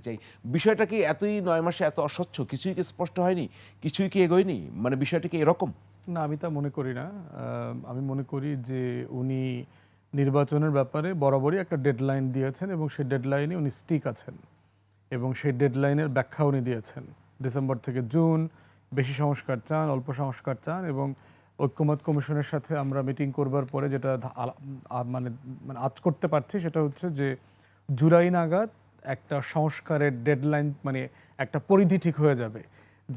চাই, বিষয়টা কি এতই 9 মাসে এত অস্বচ্ছ, কিছুই কি স্পষ্ট হয়নি, কিছুই কি এগোয়নি, মানে বিষয়টা কি এরকম? না, আমি তা মনে করি না। আমি মনে করি যে উনি নির্বাচনের ব্যাপারে বরাবরই একটা ডেডলাইন দিয়েছেন এবং সেই ডেডলাইনে উনি স্টিক আছেন এবং সেই ডেডলাইনের ব্যাখ্যা উনি দিয়েছেন। ডিসেম্বর থেকে জুন বেশি সংস্কার চান, অল্প সংস্কার চান এবং ঐক্যমত কমিশনের সাথে আমরা মিটিং করবার পরে যেটা মানে মানে আজ করতে পারছি সেটা হচ্ছে যে জুলাই নাগাদ একটা সংস্কারের ডেডলাইন, মানে একটা পরিধি ঠিক হয়ে যাবে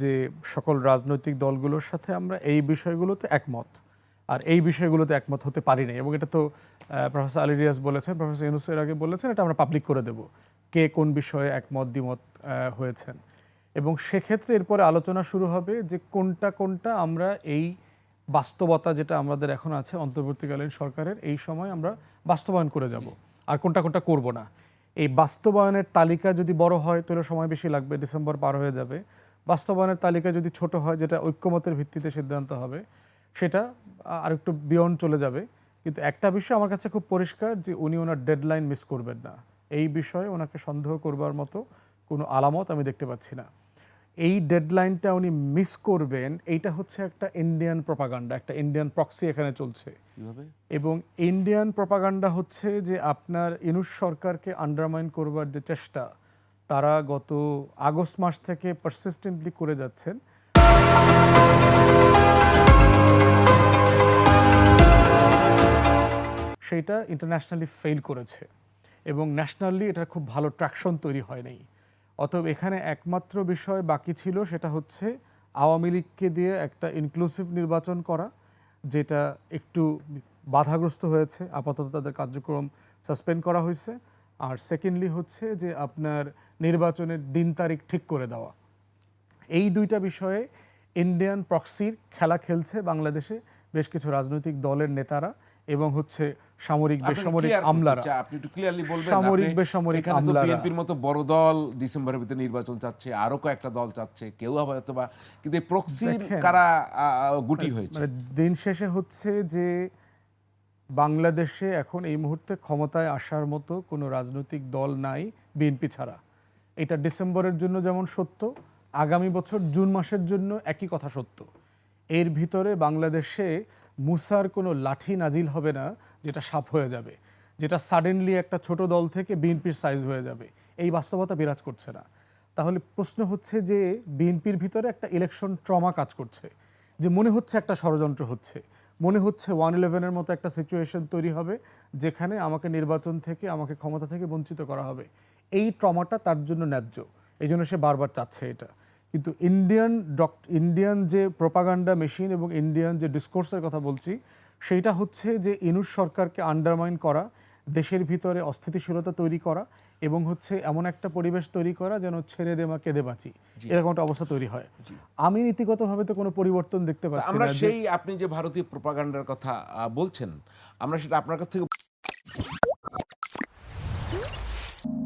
যে সকল রাজনৈতিক দলগুলোর সাথে আমরা এই বিষয়গুলোতে একমত, আর এই বিষয়গুলোতে একমত হতে পারি না। এবং এটা তো প্রফেসর আলী রিয়াজ বলেছেন, প্রফেসর ইউনূস এর আগে বলেছেন, এটা আমরা পাবলিক করে দেব কে কোন বিষয়ে একমত দ্বিমত হয়েছেন। এবং সেক্ষেত্রে এরপরে আলোচনা শুরু হবে যে কোনটা কোনটা আমরা এই বাস্তবতা যেটা আমাদের এখন আছে অন্তর্বর্তীকালীন সরকারের, এই সময় আমরা বাস্তবায়ন করে যাব, আর কোনটা কোনটা করব না। এই বাস্তবায়নের তালিকা যদি বড় হয় তাহলে সময় বেশি লাগবে, ডিসেম্বর পার হয়ে যাবে। বাস্তবায়নের তালিকা যদি ছোট হয়, যেটা ঐক্যমতের ভিত্তিতে সিদ্ধান্ত হবে, সেটা আর একটু বিয়ন্ড চলে যাবে। কিন্তু একটা বিষয় আমার কাছে খুব পরিষ্কার যে উনি ওনার ডেডলাইন মিস করবেন না। এই বিষয়ে ওনাকে সন্দেহ করবার মতো কোনো আলামত আমি দেখতে পাচ্ছি না। এই ডেডলাইনটা উনি মিস করবেন, এইটা হচ্ছে একটা ইন্ডিয়ান প্রপাগান্ডা, একটা ইন্ডিয়ান প্রক্সি এখানে চলছে। এবং ইন্ডিয়ান প্রপাগান্ডা হচ্ছে যে আপনার ইউনূস সরকারকে আন্ডারমাইন করবার যে চেষ্টা তারা গত আগস্ট মাস থেকে পারসিস্টেন্টলি করে যাচ্ছেন। সেইটা ইন্টারন্যাশনালি ফেল করেছে এবং ন্যাশনালি এটার খুব ভালো ট্র্যাকশন তৈরি হয় নাই। অতএব এখানে একমাত্র বিষয় বাকি ছিল, সেটা হচ্ছে আওয়ামী লীগকে দিয়ে একটা ইনক্লুসিভ নির্বাচন করা, যেটা একটু বাধাগ্রস্ত হয়েছে, আপাতত তাদের কার্যক্রম সাসপেন্ড করা হয়েছে। আর সেকেন্ডলি হচ্ছে যে আপনার নির্বাচনের দিন তারিখ ঠিক করে দেওয়া। এই দুইটা বিষয়ে ইন্ডিয়ান প্রক্সির খেলা খেলছে বাংলাদেশে বেশ কিছু রাজনৈতিক দলের নেতারা এবং হচ্ছে সামরিক বেসামরিক আমলারা। আপনি একটু ক্লিয়ারলি বলবেন, সামরিক বেসামরিক আমলারা, বিএনপির মতো বড় দল ডিসেম্বরের ভিতরে নির্বাচন চাচ্ছে, আরো কয়েকটা দল চাচ্ছে, কেউ হয়তো বা, কিন্তু এই প্রক্সির কারা গুটি হয়েছে। মানে দিন শেষে হচ্ছে যে বাংলাদেশে এখন এই মুহূর্তে ক্ষমতায় আসার মতো কোনো রাজনৈতিক দল নাই বিএনপি ছাড়া। এটা ডিসেম্বরের জন্য যেমন সত্য, আগামী বছর জুন মাসের জন্য একই কথা সত্য। এর ভিতরে বাংলাদেশে মুসার কোনো লাঠি নাজিল হবে না যেটা সাপ হয়ে যাবে, যেটা সাডেনলি একটা ছোট দল থেকে বিএনপির সাইজ হয়ে যাবে। এই বাস্তবতা বিরাজ করছে না। তাহলে প্রশ্ন হচ্ছে যে বিএনপির ভিতরে একটা ইলেকশন ট্রমা কাজ করছে, যে মনে হচ্ছে একটা ষড়যন্ত্র হচ্ছে, মনে হচ্ছে 111-এর মতো একটা সিচুয়েশন তৈরি হবে যেখানে আমাকে নির্বাচন থেকে, আমাকে ক্ষমতা থেকে বঞ্চিত করা হবে। এই ট্রমাটা তার জন্য ন্যায্য, এই জন্য সে বারবার চাচ্ছে এটা। কিন্তু ইন্ডিয়ান যে প্রোপাগান্ডা মেশিন এবং ইন্ডিয়ান যে ডিসকোর্সের কথা বলছি, সেইটা হচ্ছে যে ইউনূস সরকারকে আন্ডারমাইন করা, দেশের ভিতরে অস্থিতিশীলতা তৈরি করা এবং হচ্ছে এমন একটা পরিবেশ তৈরি করা যেন ছেড়ে দে মা কেঁদে বাঁচি, এরকম একটা অবস্থা তৈরি হয়। আমি নীতিগতভাবে তো কোনো পরিবর্তন দেখতে পাচ্ছি না। আমরা সেই, আপনি যে ভারতীয় প্রোপাগান্ডার কথা বলছেন, আমরা সেটা আপনার কাছ থেকে